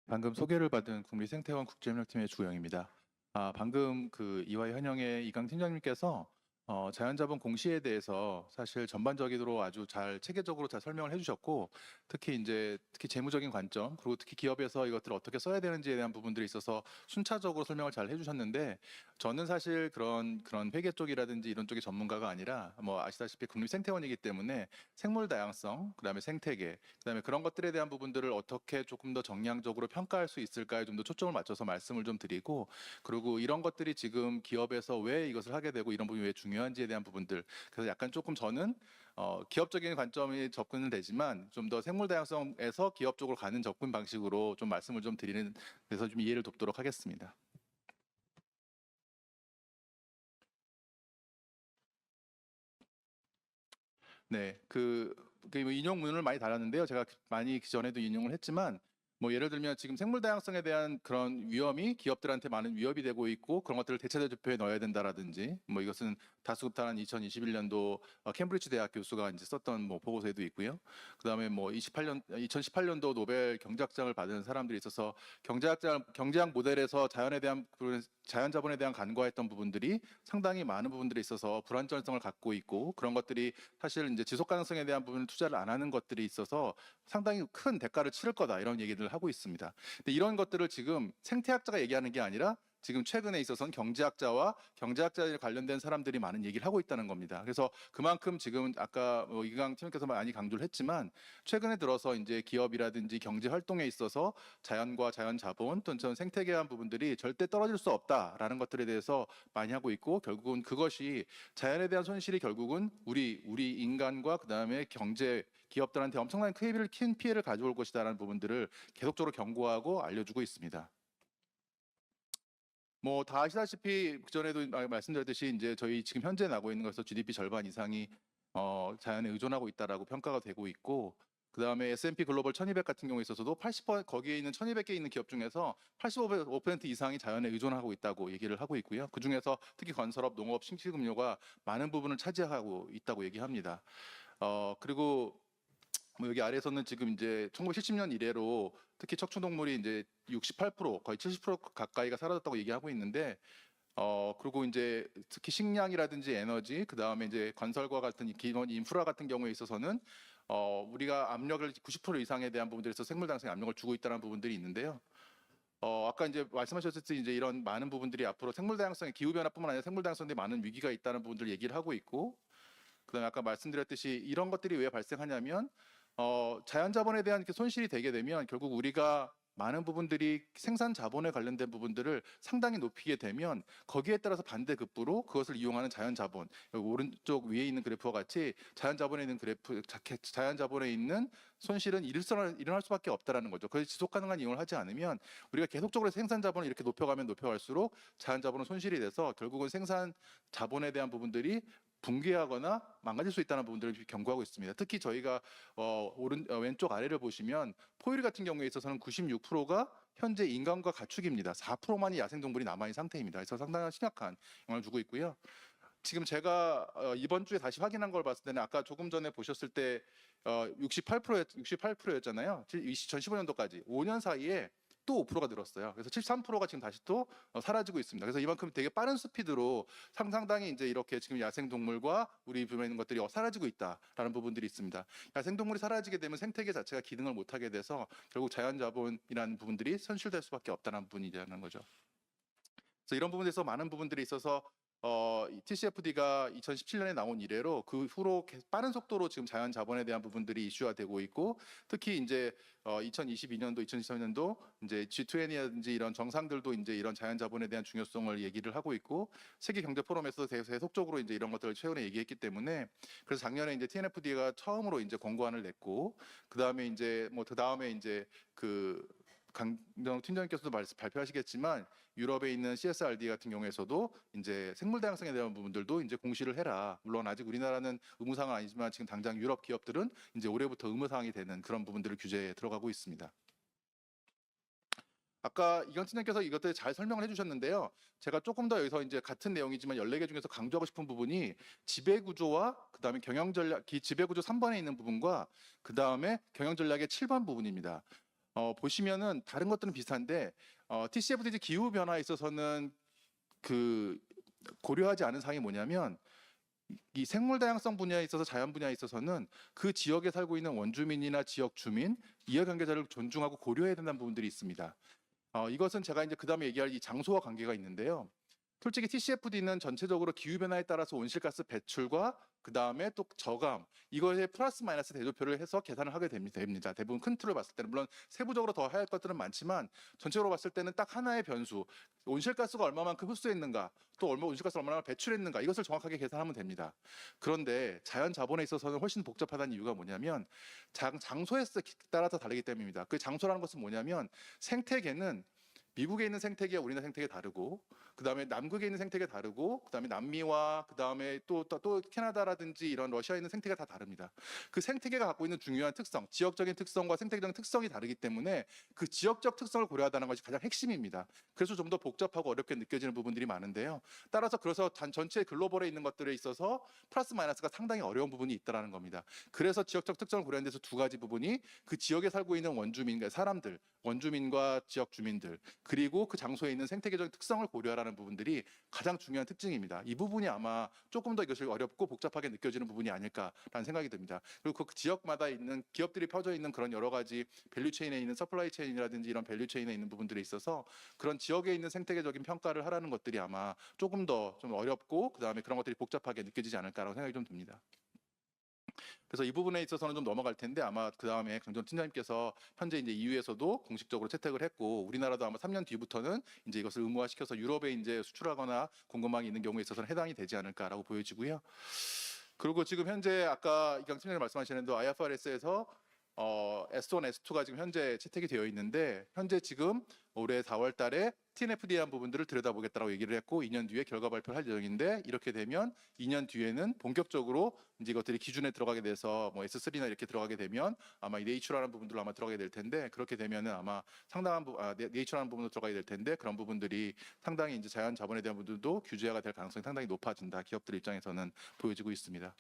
방금 소개를 받은 국립생태원 국제협력팀의 주영입니다. 방금 그 이화의 현영의 이강 팀장님께서 자연자본 공시에 대해서 사실 전반적으로 아주 잘 체계적으로 잘 설명을 해주셨고, 특히 재무적인 관점, 그리고 특히 기업에서 이것들을 어떻게 써야 되는지에 대한 부분들이 있어서 순차적으로 설명을 잘 해주셨는데, 저는 사실 그런 회계 쪽이라든지 이런 쪽의 전문가가 아니라 뭐 아시다시피 국립생태원이기 때문에 생물 다양성, 그다음에 생태계, 그다음에 그런 것들에 대한 부분들을 어떻게 조금 더 정량적으로 평가할 수 있을까에 좀 더 초점을 맞춰서 말씀을 좀 드리고, 그리고 이런 것들이 지금 기업에서 왜 이것을 하게 되고 이런 부분이 왜 중요한지에 대한 부분들, 그래서 약간 조금 저는 기업적인 관점이 접근은 되지만 좀 더 생물 다양성에서 기업 쪽으로 가는 접근 방식으로 좀 말씀을 좀 드리는, 그래서 좀 이해를 돕도록 하겠습니다. 네, 뭐 인용문을 많이 달았는데요. 제가 많이 전에도 인용을 했지만, 뭐 예를 들면 지금 생물 다양성에 대한 그런 위험이 기업들한테 많은 위협이 되고 있고, 그런 것들을 대체대조표에 넣어야 된다라든지, 뭐 이것은 다수급탄한 2021년도 캠브리지 대학 교수가 이제 썼던 뭐 보고서에도 있고요. 그다음에 뭐 2018년도 노벨 경제학상을 받은 사람들이 있어서 경제학 모델에서 자연 자본에 대한 간과했던 부분들이 상당히 많은 부분들이 있어서 불안전성을 갖고 있고, 그런 것들이 사실 이제 지속 가능성에 대한 부분을 투자를 안 하는 것들이 있어서 상당히 큰 대가를 치를 거다, 이런 얘기를 하고 있습니다. 근데 이런 것들을 지금 생태학자가 얘기하는 게 아니라 지금 최근에 있어서는 경제학자와 경제학자에 관련된 사람들이 많은 얘기를 하고 있다는 겁니다. 그래서 그만큼 지금 아까 이강 팀장께서 많이 강조를 했지만, 최근에 들어서 이제 기업이라든지 경제 활동에 있어서 자연과 자연 자본 또는 생태계한 부분들이 절대 떨어질 수 없다라는 것들에 대해서 많이 하고 있고, 결국은 그것이 자연에 대한 손실이 결국은 우리 인간과 그다음에 경제 기업들한테 엄청난 큰 피해를 가져올 것이다라는 부분들을 계속적으로 경고하고 알려주고 있습니다. 뭐 다 아시다시피 그전에도 말씀드렸듯이 이제 저희 지금 현재 나고 있는 것에서 GDP 절반 이상이 자연에 의존하고 있다라고 평가가 되고 있고, 그다음에 S&P 글로벌 1200 같은 경우에 있어서도 80% 거기에 있는 1200개 있는 기업 중에서 85% 이상이 자연에 의존하고 있다고 얘기를 하고 있고요. 그중에서 특히 건설업, 농업, 신식음료가 많은 부분을 차지하고 있다고 얘기합니다. 그리고 뭐 여기 아래에서는 지금 이제 1970년 이래로 특히 척추동물이 이제 68% 거의 70% 가까이가 사라졌다고 얘기하고 있는데, 그리고 이제 특히 식량이라든지 에너지, 그 다음에 이제 건설과 같은 기본 인프라 같은 경우에 있어서는 우리가 압력을 90% 이상에 대한 부분들에서 생물 다양성에 압력을 주고 있다는 부분들이 있는데요. 아까 이제 말씀하셨듯이 이제 이런 많은 부분들이 앞으로 생물 다양성의 기후 변화뿐만 아니라 생물 다양성에 많은 위기가 있다는 부분들 얘기를 하고 있고, 그다음에 아까 말씀드렸듯이 이런 것들이 왜 발생하냐면 자연 자본에 대한 이렇게 손실이 되게 되면 결국 우리가 많은 부분들이 생산 자본에 관련된 부분들을 상당히 높이게 되면 거기에 따라서 반대급부로 그것을 이용하는 자연 자본, 여기 오른쪽 위에 있는 그래프와 같이 자연 자본에 있는 손실은 일어날 수밖에 없다라는 거죠. 그래서 지속 가능한 이용을 하지 않으면 우리가 계속적으로 생산 자본을 이렇게 높여가면 높여갈수록 자연 자본은 손실이 돼서 결국은 생산 자본에 대한 부분들이 붕괴하거나 망가질 수 있다는 부분들을 경고하고 있습니다. 특히 저희가 왼쪽 아래를 보시면 포유류 같은 경우에 있어서는 96%가 현재 인간과 가축입니다. 4%만이 야생동물이 남아있는 상태입니다. 그래서 상당히 심각한 영향을 주고 있고요. 지금 제가 이번 주에 다시 확인한 걸 봤을 때는 아까 조금 전에 보셨을 때 68%였잖아요. 2015년도까지 5년 사이에 또 5%가 늘었어요. 그래서 73%가 지금 다시 또 사라지고 있습니다. 그래서 이만큼 되게 빠른 스피드로 상당히 이제 이렇게 지금 야생동물과 우리 주변에 있는 것들이 사라지고 있다라는 부분들이 있습니다. 야생동물이 사라지게 되면 생태계 자체가 기능을 못하게 돼서 결국 자연자본이라는 부분들이 손실될 수밖에 없다는 부분이라는 거죠. 그래서 이런 부분에서 많은 부분들이 있어서 TCFD가 2017년에 나온 이래로 그 후로 빠른 속도로 지금 자연 자본에 대한 부분들이 이슈화되고 있고, 특히 이제 2022년도, 2023년도 이제 G20이라든지 이런 정상들도 이제 이런 자연 자본에 대한 중요성을 얘기를 하고 있고, 세계 경제 포럼에서 계속적으로 이제 이런 것들을 최근에 얘기했기 때문에, 그래서 작년에 이제 TNFD가 처음으로 이제 권고안을 냈고, 그다음에 이제 그 강정 팀장님께서도 발표하시겠지만 유럽에 있는 CSRD 같은 경우에서도 이제 생물 다양성에 대한 부분들도 이제 공시를 해라. 물론 아직 우리나라는 의무사항은 아니지만 지금 당장 유럽 기업들은 이제 올해부터 의무사항이 되는 그런 부분들을 규제에 들어가고 있습니다. 아까 이건 팀장님께서 이것들 잘 설명을 해주셨는데요. 제가 조금 더 여기서 이제 같은 내용이지만 14개 중에서 강조하고 싶은 부분이 지배구조와 그다음에 경영전략, 지배구조 3번에 있는 부분과 그다음에 경영전략의 7번 부분입니다. 보시면은 다른 것들은 비슷한데 TCFD 기후 변화에 있어서는 그 고려하지 않은 사항이 뭐냐면 이 생물 다양성 분야에 있어서 자연 분야에 있어서는 그 지역에 살고 있는 원주민이나 지역 주민, 이해관계자를 존중하고 고려해야 된다는 부분들이 있습니다. 이것은 제가 이제 그다음에 얘기할 이 장소와 관계가 있는데요. 솔직히 TCFD는 전체적으로 기후변화에 따라서 온실가스 배출과 그다음에 또 저감 이거에 플러스 마이너스 대조표를 해서 계산을 하게 됩니다. 대부분 큰 틀을 봤을 때는 물론 세부적으로 더 해야 할 것들은 많지만 전체적으로 봤을 때는 딱 하나의 변수 온실가스가 얼마만큼 흡수했는가 또 온실가스를 얼마나 배출했는가 이것을 정확하게 계산하면 됩니다. 그런데 자연 자본에 있어서는 훨씬 복잡하다는 이유가 뭐냐면 장소에 따라서 다르기 때문입니다. 그 장소라는 것은 뭐냐면 생태계는 미국에 있는 생태계와 우리나라 생태계 다르고 그다음에 남극에 있는 생태계가 다르고 그다음에 남미와 그다음에 또 캐나다라든지 이런 러시아에 있는 생태계가 다 다릅니다. 그 생태계가 갖고 있는 중요한 특성, 지역적인 특성과 생태계적인 특성이 다르기 때문에 그 지역적 특성을 고려하다는 것이 가장 핵심입니다. 그래서 좀 더 복잡하고 어렵게 느껴지는 부분들이 많은데요. 따라서 그래서 전체 글로벌에 있는 것들에 있어서 플러스 마이너스가 상당히 어려운 부분이 있다는 겁니다. 그래서 지역적 특성을 고려하는 데서 두 가지 부분이 그 지역에 살고 있는 원주민과 사람들, 원주민과 지역 주민들 그리고 그 장소에 있는 생태계적 특성을 고려하라는 부분들이 가장 중요한 특징입니다. 이 부분이 아마 조금 더 이것이 어렵고 복잡하게 느껴지는 부분이 아닐까라는 생각이 듭니다. 그리고 그 지역마다 있는 기업들이 펴져 있는 그런 여러 가지 밸류 체인에 있는 서플라이 체인이라든지 이런 밸류 체인에 있는 부분들에 있어서 그런 지역에 있는 생태계적인 평가를 하라는 것들이 아마 조금 더 좀 어렵고 그다음에 그런 것들이 복잡하게 느껴지지 않을까라고 생각이 좀 듭니다. 그래서 이 부분에 있어서는 좀 넘어갈 텐데 아마 그 다음에 강전 팀장님께서 현재 이제 EU에서도 공식적으로 채택을 했고 우리나라도 아마 3년 뒤부터는 이제 이것을 의무화시켜서 유럽에 이제 수출하거나 공급망이 있는 경우에 있어서는 해당이 되지 않을까라고 보여지고요. 그리고 지금 현재 아까 이강 팀장님 말씀하시는 대로 IFRS에서 S1, S2가 지금 현재 채택이 되어 있는데 현재 지금 올해 4월 달에 TNFD한 부분들을 들여다보겠다고 얘기를 했고 2년 뒤에 결과 발표를 할 예정인데 이렇게 되면 2년 뒤에는 본격적으로 이제 이것들이 기준에 들어가게 돼서 뭐 S3나 이렇게 들어가게 되면 아마 이 네이처라는 부분들로 아마 들어가게 될 텐데 그렇게 되면은 아마 상당한 네이처라는 부분도 들어가게 될 텐데 그런 부분들이 상당히 이제 자연 자본에 대한 부분들도 규제가 될 가능성이 상당히 높아진다. 기업들 입장에서는 보여지고 있습니다.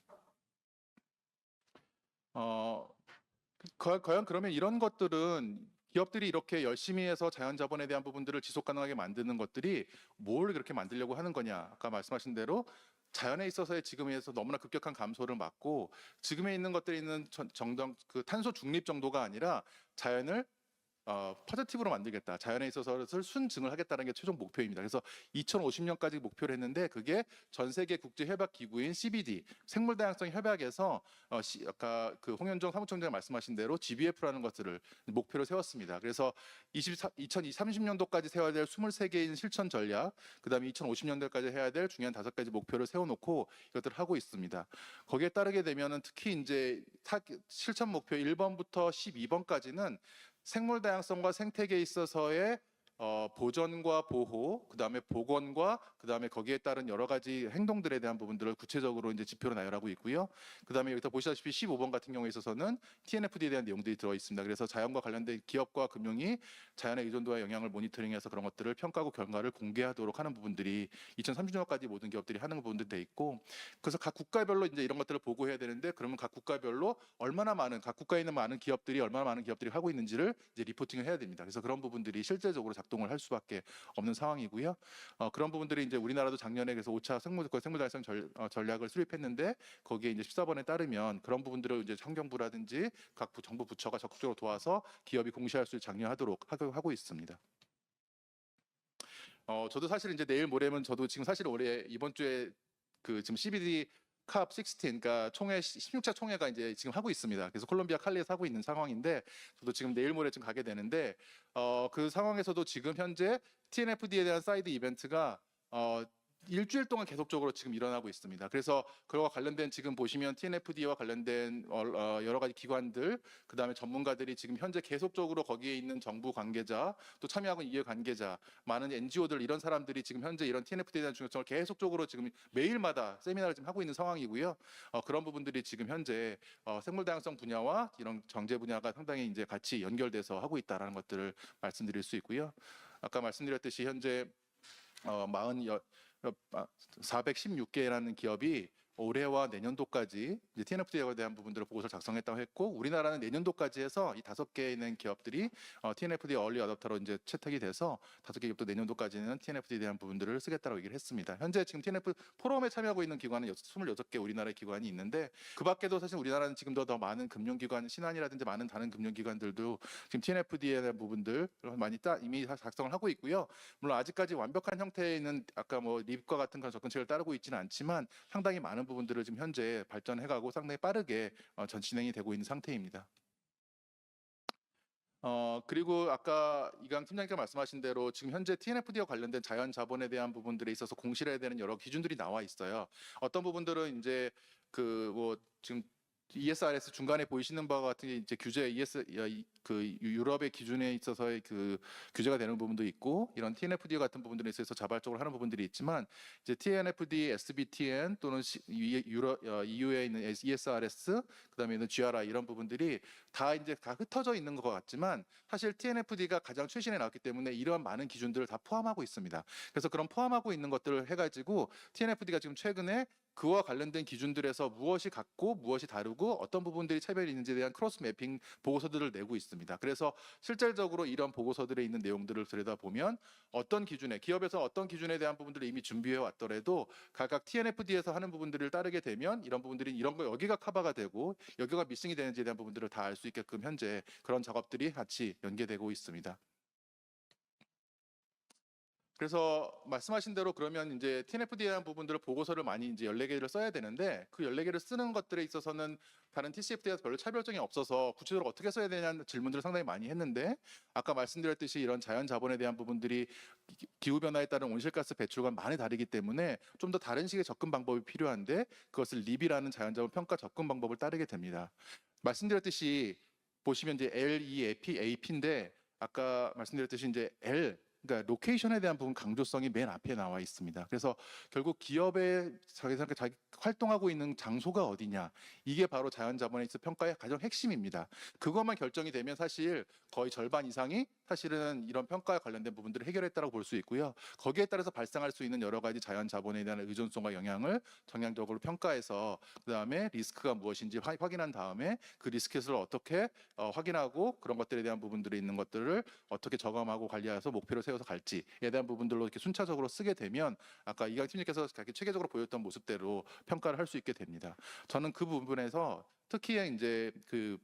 어, 과연 그러면 이런 것들은 기업들이 이렇게 열심히 해서 자연 자본에 대한 부분들을 지속 가능하게 만드는 것들이 뭘 그렇게 만들려고 하는 거냐? 아까 말씀하신 대로 자연에 있어서의 지금에서 너무나 급격한 감소를 막고 지금에 있는 것들이 있는 정정 그 탄소 중립 정도가 아니라 자연을 포지티브로 만들겠다. 자연에 있어서를 순증을 하겠다는 게 최종 목표입니다. 그래서 2050년까지 목표를 했는데 그게 전 세계 국제 협약 기구인 CBD 생물 다양성 협약에서 아까 그 홍현종 사무총장 말씀하신 대로 GBF라는 것들을 목표로 세웠습니다. 그래서 2030년도까지 세워야 될 23개인 실천 전략, 그다음에 2050년도까지 해야 될 중요한 5가지 목표를 세워놓고 이것들을 하고 있습니다. 거기에 따르게 되면은 특히 이제 실천 목표 1번부터 12번까지는 생물 다양성과 생태계에 있어서의 보전과 보호, 그다음에 복원과 그다음에 거기에 따른 여러 가지 행동들에 대한 부분들을 구체적으로 이제 지표로 나열하고 있고요. 그다음에 여기서 보시다시피 15번 같은 경우에 있어서는 TNFD에 대한 내용들이 들어 있습니다. 그래서 자연과 관련된 기업과 금융이 자연의 의존도와 영향을 모니터링해서 그런 것들을 평가하고 결과를 공개하도록 하는 부분들이 2030년까지 모든 기업들이 하는 부분들이 돼 있고 그래서 각 국가별로 이제 이런 것들을 보고해야 되는데 그러면 각 국가별로 각 국가에 있는 많은 기업들이 얼마나 많은 기업들이 하고 있는지를 이제 리포팅을 해야 됩니다. 그래서 그런 부분들이 실제적으로 작동을 할 수밖에 없는 상황이고요. 그런 부분들이 이제 우리나라도 작년에 그래서 5차 생물 다양성 전략을 수립했는데 거기에 이제 14번에 따르면 그런 부분들을 이제 환경부라든지 각 정부 부처가 적극적으로 도와서 기업이 공시할 수 장려하도록 하고 있습니다. 저도 사실 이제 내일 모레면 저도 지금 사실 올해 이번 주에 그 지금 CBD 캅 16, 그러니까 총회 16차 총회가 이제 지금 하고 있습니다. 그래서 콜롬비아 칼리에서 하고 있는 상황인데 저도 지금 내일 모레쯤 가게 되는데 그 상황에서도 지금 현재 TNFD에 대한 사이드 이벤트가 일주일 동안 계속적으로 지금 일어나고 있습니다. 그래서 그와 관련된 지금 보시면 TNFD와 관련된 여러 가지 기관들, 그 다음에 전문가들이 지금 현재 계속적으로 거기에 있는 정부 관계자, 또 참여하고 이해 관계자, 많은 NGO들 이런 사람들이 지금 현재 이런 TNFD에 대한 중요성을 계속적으로 지금 매일마다 세미나를 지금 하고 있는 상황이고요. 그런 부분들이 지금 현재 생물 다양성 분야와 이런 정제 분야가 상당히 이제 같이 연결돼서 하고 있다라는 것들을 말씀드릴 수 있고요. 아까 말씀드렸듯이 현재 416개라는 기업이 올해와 내년도까지 이제 TNFD에 대한 부분들을 보고서를 작성했다고 했고, 우리나라는 내년도까지 해서 이 5개 있는 기업들이 TNFD 얼리 어댑터로 이제 채택이 돼서 5개 기업도 내년도까지는 TNFD에 대한 부분들을 쓰겠다고 얘기를 했습니다. 현재 지금 TNF 포럼에 참여하고 있는 기관은 26개 우리나라의 기관이 있는데, 그 밖에도 사실 우리나라는 지금 더 많은 금융기관, 신한이라든지 많은 다른 금융기관들도 지금 TNFD에 대한 부분들 많이 이미 작성을 하고 있고요. 물론 아직까지 완벽한 형태에 있는 아까 뭐 립과 같은 그런 접근책을 따르고 있지는 않지만 상당히 많은 부분들을 지금 현재 발전해가고 상당히 빠르게 전 진행이 되고 있는 상태입니다. 그리고 아까 이강 팀장님께서 말씀하신 대로 지금 현재 TNFD와 관련된 자연 자본에 대한 부분들에 있어서 공시를 해야 되는 여러 기준들이 나와 있어요. 어떤 부분들은 이제 그 뭐 지금 ESRS 중간에 보이시는 바와 같은 게 이제 규제 그 유럽의 기준에 있어서의 그 규제가 되는 부분도 있고, 이런 TNFD 같은 부분들에 있어서 자발적으로 하는 부분들이 있지만, 이제 TNFD, SBTN 또는 EU에 있는 ESRS, 그다음에 있는 GRI 이런 부분들이 다 이제 다 흩어져 있는 것 같지만, 사실 TNFD가 가장 최신에 나왔기 때문에 이러한 많은 기준들을 다 포함하고 있습니다. 그래서 그런 포함하고 있는 것들을 해가지고 TNFD가 지금 최근에 그와 관련된 기준들에서 무엇이 같고 무엇이 다르고 어떤 부분들이 차별이 있는지에 대한 크로스 매핑 보고서들을 내고 있습니다. 그래서 실질적으로 이런 보고서들에 있는 내용들을 들여다보면 어떤 기준에, 기업에서 어떤 기준에 대한 부분들을 이미 준비해 왔더라도 각각 TNFD에서 하는 부분들을 따르게 되면 이런 부분들이 이런 거 여기가 커버가 되고 여기가 미싱이 되는지에 대한 부분들을 다 알 수 있게끔 현재 그런 작업들이 같이 연계되고 있습니다. 그래서 말씀하신 대로 그러면 이제 TNFD에 대한 부분들을 보고서를 많이 이제 14개를 써야 되는데, 그 14개를 쓰는 것들에 있어서는 다른 TCFD에서 별로 차별점이 없어서 구체적으로 어떻게 써야 되냐는 질문들을 상당히 많이 했는데, 아까 말씀드렸듯이 이런 자연 자본에 대한 부분들이 기후 변화에 따른 온실가스 배출과 많이 다르기 때문에 좀 더 다른 식의 접근 방법이 필요한데, 그것을 립이라는 자연 자본 평가 접근 방법을 따르게 됩니다. 말씀드렸듯이 보시면 이제 LEAP인데, 아까 말씀드렸듯이 이제 그러니까 로케이션에 대한 부분 강조성이 맨 앞에 나와 있습니다. 그래서 결국 기업의 자기 활동하고 있는 장소가 어디냐, 이게 바로 자연자본에 있어 평가의 가장 핵심입니다. 그것만 결정이 되면 사실 거의 절반 이상이 사실은 이런 평가에 관련된 부분들을 해결했다고 볼 수 있고요. 거기에 따라서 발생할 수 있는 여러 가지 자연자본에 대한 의존성과 영향을 정량적으로 평가해서 그다음에 리스크가 무엇인지 확인한 다음에 그 리스크를 어떻게 확인하고 그런 것들에 대한 부분들이 있는 것들을 어떻게 저감하고 관리해서 목표를 세워서 갈지에 대한 부분들로 이렇게 순차적으로 쓰게 되면 아까 이강 팀장님께서 체계적으로 보였던 모습대로 평가를 할 수 있게 됩니다. 저는 그 부분에서 특히 이제 그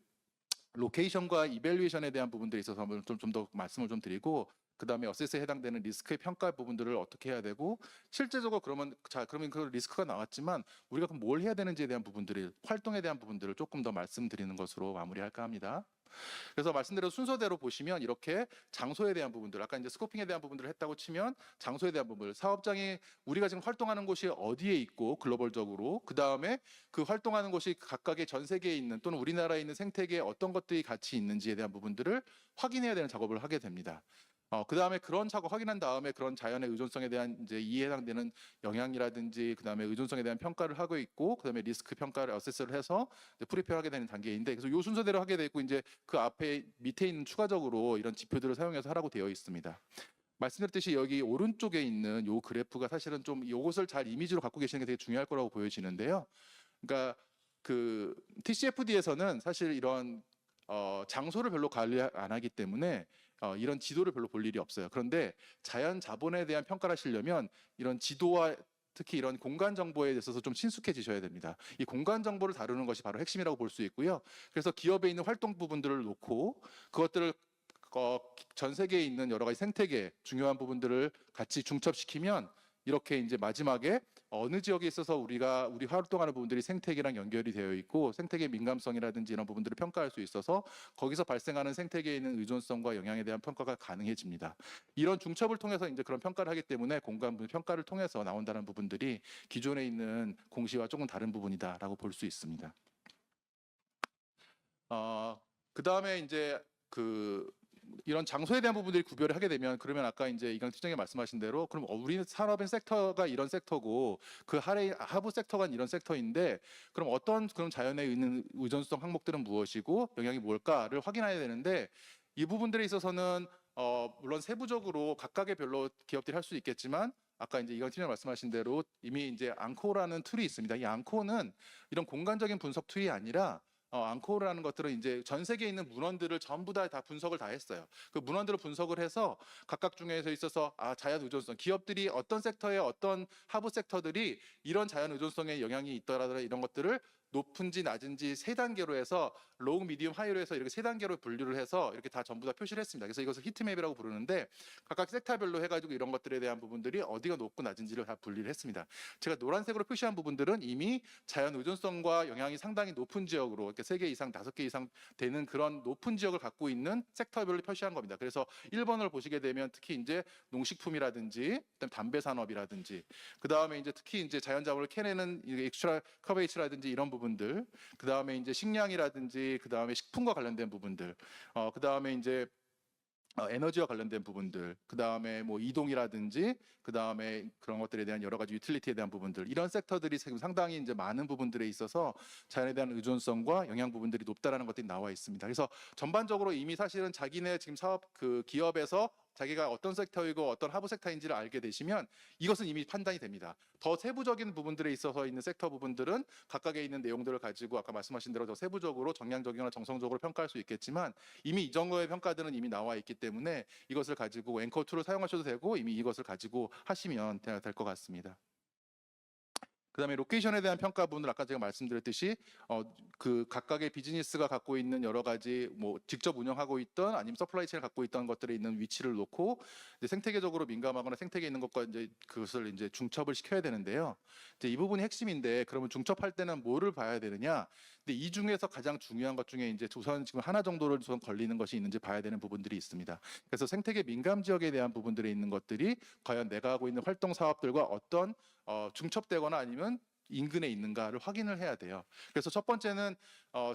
로케이션과 이밸류에이션에 대한 부분들에 있어서 좀 더 말씀을 좀 드리고, 그 다음에 어세스에 해당되는 리스크의 평가 부분들을 어떻게 해야 되고, 실제적으로 그러면 그 리스크가 나왔지만 우리가 그럼 뭘 해야 되는지에 대한 부분들을, 활동에 대한 부분들을 조금 더 말씀드리는 것으로 마무리할까 합니다. 그래서 말씀드린 순서대로 보시면 이렇게 장소에 대한 부분들, 아까 이제 스코핑에 대한 부분들을 했다고 치면 장소에 대한 부분들, 사업장이 우리가 지금 활동하는 곳이 어디에 있고 글로벌적으로, 그 다음에 그 활동하는 곳이 각각의 전 세계에 있는 또는 우리나라에 있는 생태계에 어떤 것들이 같이 있는지에 대한 부분들을 확인해야 되는 작업을 하게 됩니다. 그 다음에 그런 작업 확인한 다음에 그런 자연의 의존성에 대한 이제 이에 해당되는 영향이라든지 그 다음에 의존성에 대한 평가를 하고 있고, 그 다음에 리스크 평가를 어세스를 해서 프리페어하게 되는 단계인데, 그래서 이 순서대로 하게 되고 이제 그 앞에 밑에 있는 추가적으로 이런 지표들을 사용해서 하라고 되어 있습니다. 말씀드렸듯이 여기 오른쪽에 있는 요 그래프가 사실은 좀 이것을 잘 이미지로 갖고 계시는 게 되게 중요할 거라고 보여지는데요. 그러니까 그 TCFD에서는 사실 이런 장소를 별로 관리 안 하기 때문에 이런 지도를 별로 볼 일이 없어요. 그런데 자연 자본에 대한 평가를 하시려면 이런 지도와 특히 이런 공간 정보에 있어서 좀 친숙해지셔야 됩니다. 이 공간 정보를 다루는 것이 바로 핵심이라고 볼 수 있고요. 그래서 기업에 있는 활동 부분들을 놓고 그것들을 전 세계에 있는 여러 가지 생태계 중요한 부분들을 같이 중첩시키면 이렇게 이제 마지막에 어느 지역에 있어서 우리 활동하는 부분들이 생태계랑 연결이 되어 있고 생태계 민감성이라든지 이런 부분들을 평가할 수 있어서 거기서 발생하는 생태계에 있는 의존성과 영향에 대한 평가가 가능해집니다. 이런 중첩을 통해서 이제 그런 평가를 하기 때문에 공간 평가를 통해서 나온다는 부분들이 기존에 있는 공시와 조금 다른 부분이다라고 볼 수 있습니다. 그 다음에 이제 이런 장소에 대한 부분들이 구별을 하게 되면, 그러면 아까 이제 이강 팀장님 말씀하신 대로 그럼 우리 산업의 섹터가 이런 섹터고 그 하부 섹터가 이런 섹터인데, 그럼 어떤 그런 자연에 있는 의존성 항목들은 무엇이고 영향이 뭘까를 확인해야 되는데, 이 부분들에 있어서는 물론 세부적으로 각각의 별로 기업들이 할 수 있겠지만 아까 이제 이건 팀장 말씀하신 대로 이미 이제 앙코라는 툴이 있습니다. 이 앙코는 이런 공간적인 분석 툴이 아니라 앙코라는 것들은 이제 전 세계에 있는 문헌들을 전부 다 분석을 다 했어요. 그 문헌들을 분석을 해서 각각 중에서 있어서 자연 의존성, 기업들이 어떤 섹터에 어떤 하부 섹터들이 이런 자연 의존성에 영향이 있더라더라 이런 것들을 높은지 낮은지 세 단계로 해서 로우, 미디움, 하이로 해서 이렇게 세 단계로 분류를 해서 이렇게 다 전부 다 표시를 했습니다. 그래서 이것을 히트맵이라고 부르는데 각각 섹터별로 해가지고 이런 것들에 대한 부분들이 어디가 높고 낮은지를 다 분리를 했습니다. 제가 노란색으로 표시한 부분들은 이미 자연 의존성과 영향이 상당히 높은 지역으로 이렇게 3개 이상, 5개 이상 되는 그런 높은 지역을 갖고 있는 섹터별로 표시한 겁니다. 그래서 1번을 보시게 되면 특히 이제 농식품이라든지 그다음 담배 산업이라든지 그다음에 이제 특히 이제 자연자원을 캐내는 엑스트라 커베이츠라든지 이런 부분들, 그다음에 이제 식량이라든지 그다음에 식품과 관련된 부분들, 그다음에 이제 에너지와 관련된 부분들, 그 다음에 뭐 이동이라든지, 그 다음에 그런 것들에 대한 여러 가지 유틸리티에 대한 부분들, 이런 섹터들이 지금 상당히 이제 많은 부분들에 있어서 자연에 대한 의존성과 영향 부분들이 높다라는 것들이 나와 있습니다. 그래서 전반적으로 이미 사실은 자기네 지금 사업 그 기업에서 자기가 어떤 섹터이고 어떤 하부 섹터인지를 알게 되시면 이것은 이미 판단이 됩니다. 더 세부적인 부분들에 있어서 있는 섹터 부분들은 각각에 있는 내용들을 가지고 아까 말씀하신 대로 더 세부적으로 정량적이거나 정성적으로 평가할 수 있겠지만 이미 이 정도의 평가들은 이미 나와 있기 때문에 이것을 가지고 앵커 툴을 사용하셔도 되고 이미 이것을 가지고 하시면 될 것 같습니다. 그다음에 로케이션에 대한 평가 부분을 아까 제가 말씀드렸듯이 그 각각의 비즈니스가 갖고 있는 여러 가지 뭐 직접 운영하고 있던 아니면 서플라이 체인을 갖고 있던 것들에 있는 위치를 놓고 이제 생태계적으로 민감하거나 생태계에 있는 것과 이제 그것을 이제 중첩을 시켜야 되는데요. 이제 이 부분이 핵심인데 그러면 중첩할 때는 뭐를 봐야 되느냐? 근데 이 중에서 가장 중요한 것 중에 이제 우선 지금 하나 정도를 우선 걸리는 것이 있는지 봐야 되는 부분들이 있습니다. 그래서 생태계 민감 지역에 대한 부분들에 있는 것들이 과연 내가 하고 있는 활동 사업들과 어떤 중첩되거나 아니면 인근에 있는가를 확인을 해야 돼요. 그래서 첫 번째는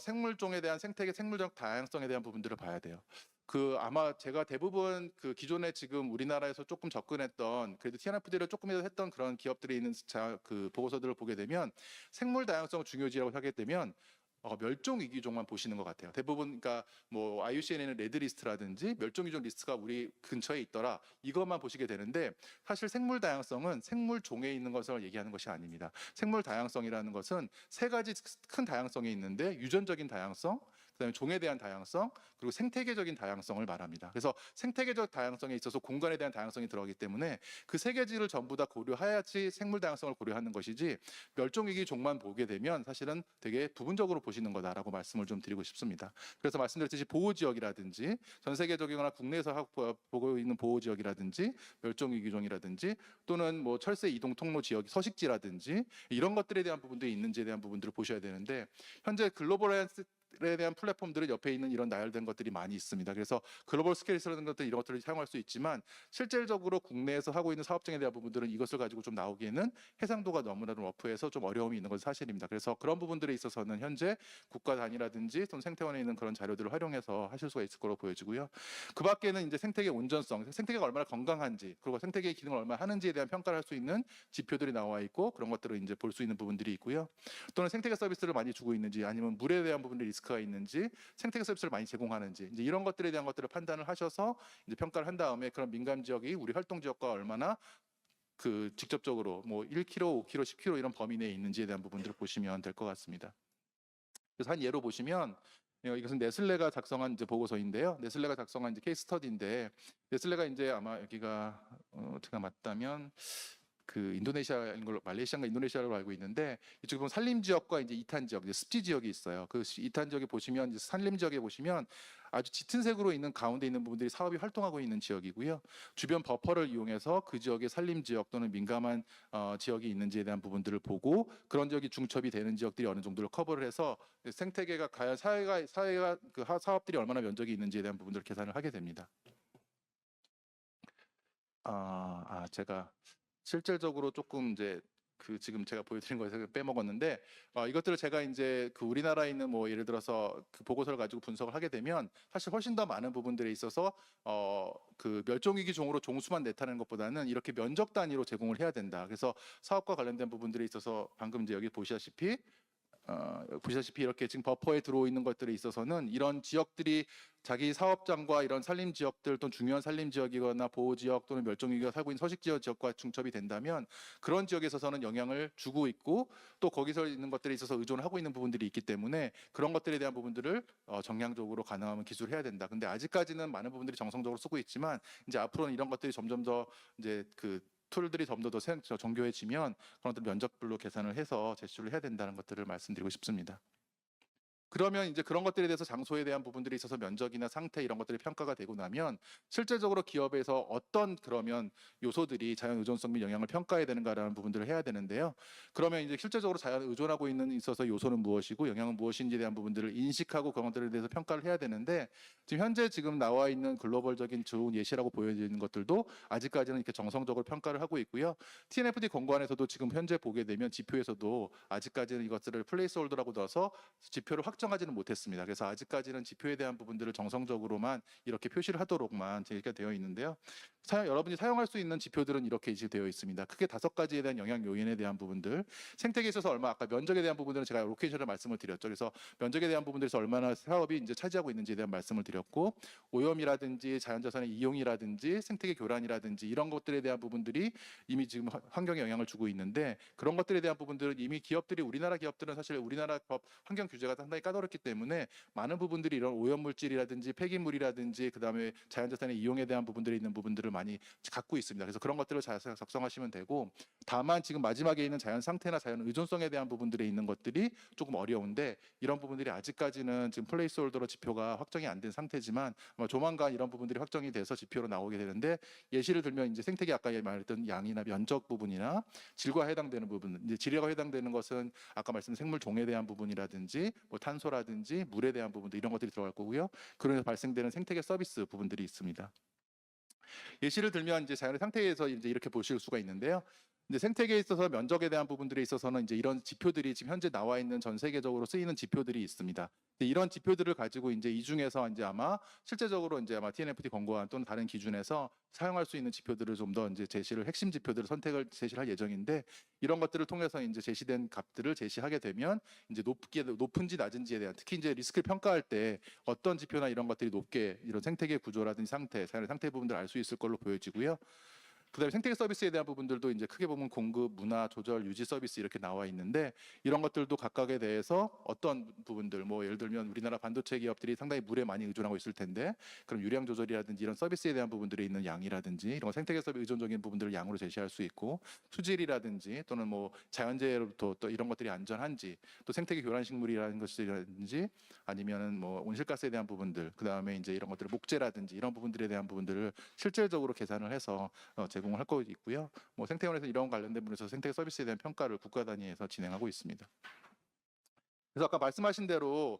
생물종에 대한 생태계 생물적 다양성에 대한 부분들을 봐야 돼요. 그 아마 제가 대부분 그 기존에 지금 우리나라에서 조금 접근했던 그래도 TNFD를 조금이라도 했던 그런 기업들이 있는 그 보고서들을 보게 되면 생물 다양성 중요지라고 하게 되면 멸종 위기종만 보시는 것 같아요. 대부분 그러니까 뭐 IUCN에는 레드리스트라든지 멸종 위기종 리스트가 우리 근처에 있더라 이것만 보시게 되는데 사실 생물 다양성은 생물종에 있는 것을 얘기하는 것이 아닙니다. 생물 다양성이라는 것은 세 가지 큰 다양성이 있는데 유전적인 다양성, 그다음에 종에 대한 다양성, 그리고 생태계적인 다양성을 말합니다. 그래서 생태계적 다양성에 있어서 공간에 대한 다양성이 들어가기 때문에 그 세 가지를 전부 다 고려해야지 생물 다양성을 고려하는 것이지 멸종위기 종만 보게 되면 사실은 되게 부분적으로 보시는 거다라고 말씀을 좀 드리고 싶습니다. 그래서 말씀드렸듯이 보호지역이라든지 전 세계적이거나 국내에서 보고 있는 보호지역이라든지 멸종위기종이라든지 또는 뭐 철새 이동 통로 지역 서식지라든지 이런 것들에 대한 부분들이 있는지에 대한 부분들을 보셔야 되는데 현재 글로벌에 대한 플랫폼들은 옆에 있는 이런 나열된 것들이 많이 있습니다. 그래서 글로벌 스케일이라는 것들 이런 것들을 사용할 수 있지만 실질적으로 국내에서 하고 있는 사업장에 대한 부분들은 이것을 가지고 좀 나오기에는 해상도가 너무나 러프해서 좀 어려움이 있는 것은 사실입니다. 그래서 그런 부분들에 있어서는 현재 국가 단위라든지 또는 생태원에 있는 그런 자료들을 활용해서 하실 수가 있을 거로 보여지고요. 그 밖에는 이제 생태계 온전성, 생태계가 얼마나 건강한지 그리고 생태계의 기능을 얼마나 하는지에 대한 평가를 할 수 있는 지표들이 나와 있고 그런 것들을 이제 볼 수 있는 부분들이 있고요. 또는 생태계 서비스를 많이 주고 있는지 아니면 물에 대한 부분들이 리스크가 있는지 생태계 서비스를 많이 제공하는지 이제 이런 것들에 대한 것들을 판단을 하셔서 이제 평가를 한 다음에 그런 민감 지역이 우리 활동 지역과 얼마나 그 직접적으로 뭐 1km, 5km, 10km 이런 범위 내에 있는지에 대한 부분들을 보시면 될 것 같습니다. 그래서 한 예로 보시면 이것은 네슬레가 작성한 이제 보고서인데요. 네슬레가 작성한 이제 케이스 스터디인데 네슬레가 이제 아마 여기가 제가 맞다면 그 인도네시아인 걸로 말레이시아인가 인도네시아로 알고 있는데 이쪽에 보면 산림 지역과 이제 이탄 지역, 이제 습지 지역이 있어요. 그 이탄 지역에 보시면 이제 산림 지역에 보시면 아주 짙은 색으로 있는 가운데 있는 부분들이 사업이 활동하고 있는 지역이고요. 주변 버퍼를 이용해서 그 지역의 산림 지역 또는 민감한 지역이 있는지에 대한 부분들을 보고 그런 지역이 중첩이 되는 지역들이 어느 정도를 커버를 해서 생태계가 과연 사회가 그 사업들이 얼마나 면적이 있는지에 대한 부분들을 계산을 하게 됩니다. 제가 실질적으로 조금 이제 그 지금 제가 보여드린 거에서 빼먹었는데 이것들을 제가 이제 그 우리나라에 있는 뭐 예를 들어서 그 보고서를 가지고 분석을 하게 되면 사실 훨씬 더 많은 부분들에 있어서 그 멸종위기 종으로 종수만 내타는 것보다는 이렇게 면적 단위로 제공을 해야 된다. 그래서 사업과 관련된 부분들에 있어서 방금 이제 여기 보시다시피 보시다시피 이렇게 지금 버퍼에 들어있는 것들에 있어서는 이런 지역들이 자기 사업장과 이런 산림 지역들 또는 중요한 산림 지역이거나 보호 지역 또는 멸종 위기가 살고 있는 서식 지역과 중첩이 된다면 그런 지역에 있어서는 영향을 주고 있고 또 거기서 있는 것들에 있어서 의존을 하고 있는 부분들이 있기 때문에 그런 것들에 대한 부분들을 정량적으로 가능하면 기술을 해야 된다. 근데 아직까지는 많은 부분들이 정성적으로 쓰고 있지만 이제 앞으로는 이런 것들이 점점 더 이제 그 툴들이 점점 더 정교해지면 그런 것들 면적별로 계산을 해서 제출을 해야 된다는 것들을 말씀드리고 싶습니다. 그러면 이제 그런 것들에 대해서 장소에 대한 부분들이 있어서 면적이나 상태 이런 것들이 평가가 되고 나면 실제적으로 기업에서 어떤 그러면 요소들이 자연 의존성 및 영향을 평가해야 되는가라는 부분들을 해야 되는데요. 그러면 이제 실제적으로 자연을 의존하고 있는 있어서 요소는 무엇이고 영향은 무엇인지에 대한 부분들을 인식하고 그런 것들에 대해서 평가를 해야 되는데 지금 현재 나와 있는 글로벌적인 좋은 예시라고 보여지는 것들도 아직까지는 이렇게 정성적으로 평가를 하고 있고요. TNFD 권고안에서도 지금 현재 보게 되면 지표에서도 아직까지는 이것들을 플레이스홀더라고 넣어서 지표를 확정하지는 못했습니다. 그래서 아직까지는 지표에 대한 부분들을 정성적으로만 이렇게 표시를 하도록만 제기가 되어 있는데요. 여러분이 사용할 수 있는 지표들은 이렇게 이제 되어 있습니다. 크게 5가지에 대한 영향 요인에 대한 부분들, 생태계에 있어서 아까 면적에 대한 부분들은 제가 로케이션을 말씀을 드렸죠. 그래서 면적에 대한 부분들에서 얼마나 사업이 이제 차지하고 있는지에 대한 말씀을 드렸고, 오염이라든지 자연자산의 이용이라든지 생태계 교란이라든지 이런 것들에 대한 부분들이 이미 지금 환경에 영향을 주고 있는데 그런 것들에 대한 부분들은 이미 기업들이 우리나라 기업들은 사실 우리나라 법 환경 규제가 상당히 까다롭기 때문에 많은 부분들이 이런 오염물질이라든지 폐기물이라든지 그다음에 자연자산의 이용에 대한 부분들이 있는 부분들을 많이 갖고 있습니다. 그래서 그런 것들을 잘 작성하시면 되고 다만 지금 마지막에 있는 자연 상태나 자연 의존성에 대한 부분들에 있는 것들이 조금 어려운데 이런 부분들이 아직까지는 지금 플레이스홀더로 지표가 확정이 안 된 상태지만 조만간 이런 부분들이 확정이 돼서 지표로 나오게 되는데 예시를 들면 이제 생태계 아까 말했던 양이나 면적 부분이나 질과 해당되는 부분, 이제 질과 해당되는 것은 아까 말씀드린 생물 종에 대한 부분이라든지 뭐 탄소라든지 물에 대한 부분들 이런 것들이 들어갈 거고요. 그러면서 발생되는 생태계 서비스 부분들이 있습니다. 예시를 들면 이제 자연의 상태에서 이제 이렇게 보실 수가 있는데요. 이제 생태계에 있어서 면적에 대한 부분들에 있어서는 이제 이런 지표들이 지금 현재 나와 있는 전 세계적으로 쓰이는 지표들이 있습니다. 이런 지표들을 가지고 이제 이 중에서 이제 아마 실제적으로 이제 아마 TNFD 권고안 또는 다른 기준에서 사용할 수 있는 지표들을 좀 더 이제 핵심 지표들을 제시할 예정인데 이런 것들을 통해서 이제 제시된 값들을 제시하게 되면 이제 높은지 낮은지에 대한 특히 이제 리스크를 평가할 때 어떤 지표나 이런 것들이 높게 이런 생태계 구조라든지 자연의 상태 부분들을 알 수 있을 걸로 보여지고요. 그다음에 생태계 서비스에 대한 부분들도 이제 크게 보면 공급, 문화, 조절, 유지 서비스 이렇게 나와 있는데 이런 것들도 각각에 대해서 어떤 부분들 뭐 예를 들면 우리나라 반도체 기업들이 상당히 물에 많이 의존하고 있을 텐데 그럼 유량 조절이라든지 이런 서비스에 대한 부분들이 있는 양이라든지 이런 생태계 서비스 의존적인 부분들을 양으로 제시할 수 있고 수질이라든지 또는 뭐 자연재해로부터 또 이런 것들이 안전한지 또 생태계 교란 식물이라는 것이라든지 아니면은 뭐 온실가스에 대한 부분들 그다음에 이제 이런 것들을 목재라든지 이런 부분들에 대한 부분들을 실질적으로 계산을 해서 제공을 할 거 있고요. 뭐 생태원에서 이런 관련된 부분에서 생태 서비스에 대한 평가를 국가 단위에서 진행하고 있습니다. 그래서 아까 말씀하신 대로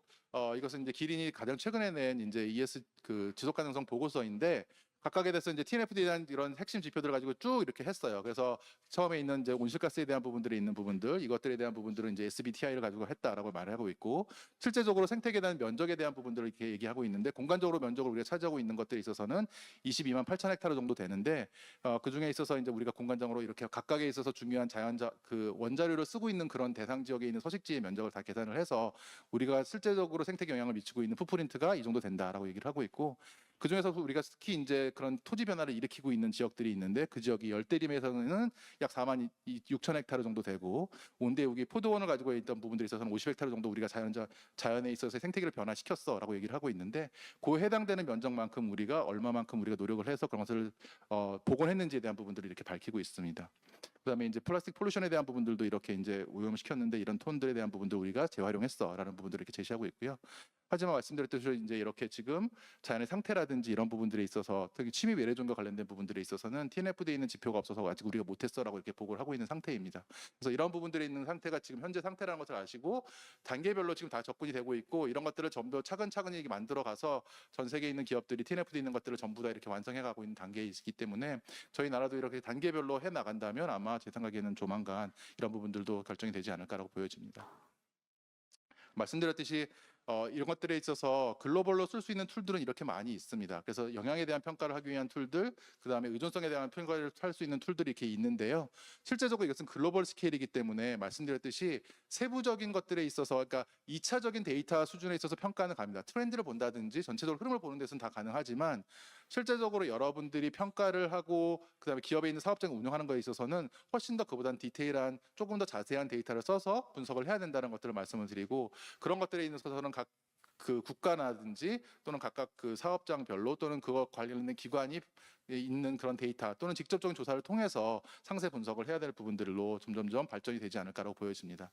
이것은 이제 기린이 가장 최근에 낸 이제 ES 그 지속 가능성 보고서인데 각각에 대해서 이제 TNFD에 대한 이런 핵심 지표들을 가지고 쭉 이렇게 했어요. 그래서 처음에 있는 이제 온실가스에 대한 부분들이 있는 부분들, 이것들에 대한 부분들은 이제 SBTI를 가지고 했다라고 말을 하고 있고, 실제적으로 생태계에 대한 면적에 대한 부분들을 이렇게 얘기하고 있는데, 공간적으로 면적을 우리가 차지하고 있는 것들에 있어서는 22만 8천 헥타르 정도 되는데, 그 중에 있어서 이제 우리가 공간적으로 이렇게 각각에 있어서 중요한 그 원자료를 쓰고 있는 그런 대상 지역에 있는 서식지의 면적을 다 계산을 해서 우리가 실제적으로 생태계 영향을 미치고 있는 풋프린트가 이 정도 된다라고 얘기를 하고 있고. 그 중에서 우리가 특히 이제 그런 토지 변화를 일으키고 있는 지역들이 있는데 그 지역이 열대림에서는 약 4만 6천 헥타르 정도 되고 온대 여기 포도원을 가지고 있던 부분들이 있어서는 50 헥타르 정도 우리가 자연에 있어서 생태계를 변화시켰어라고 얘기를 하고 있는데 그 해당되는 면적만큼 우리가 얼마만큼 우리가 노력을 해서 그런 것을 복원했는지에 대한 부분들을 이렇게 밝히고 있습니다. 그다음에 이제 플라스틱 폴루션에 대한 부분들도 이렇게 이제 오염시켰는데 이런 톤들에 대한 부분도 우리가 재활용했어라는 부분들을 이렇게 제시하고 있고요. 하지만 말씀드렸듯이 이제 이렇게 지금 자연의 상태라든지 이런 부분들에 있어서 특히 침입 외래종과 관련된 부분들에 있어서는 TNFD에 있는 지표가 없어서 아직 우리가 못했어라고 이렇게 보고를 하고 있는 상태입니다. 그래서 이런 부분들에 있는 상태가 지금 현재 상태라는 것을 아시고 단계별로 지금 다 접근이 되고 있고 이런 것들을 전부 더 차근차근히 만들어 가서 전 세계에 있는 기업들이 TNFD에 있는 것들을 전부 다 이렇게 완성해 가고 있는 단계에 있기 때문에 저희 나라도 이렇게 단계별로 해 나간다면 아마 제 생각에는 조만간 이런 부분들도 결정이 되지 않을까라고 보여집니다. 말씀드렸듯이 이런 것들에 있어서 글로벌로 쓸 수 있는 툴들은 이렇게 많이 있습니다. 그래서 영향에 대한 평가를 하기 위한 툴들, 그다음에 의존성에 대한 평가를 할 수 있는 툴들이 이렇게 있는데요. 실제적으로 이것은 글로벌 스케일이기 때문에 말씀드렸듯이 세부적인 것들에 있어서, 그러니까 2차적인 데이터 수준에 있어서 평가는 갑니다. 트렌드를 본다든지 전체적으로 흐름을 보는 데서는 다 가능하지만 실제적으로 여러분들이 평가를 하고 그다음에 기업에 있는 사업장을 운영하는 거에 있어서는 훨씬 더 그보다는 디테일한 조금 더 자세한 데이터를 써서 분석을 해야 된다는 것들을 말씀을 드리고, 그런 것들에 있어서는 각 그 국가라든지 또는 각각 그 사업장별로 또는 그거 관련된 기관이 있는 그런 데이터 또는 직접적인 조사를 통해서 상세 분석을 해야 될 부분들로 점점점 발전이 되지 않을까라고 보여집니다.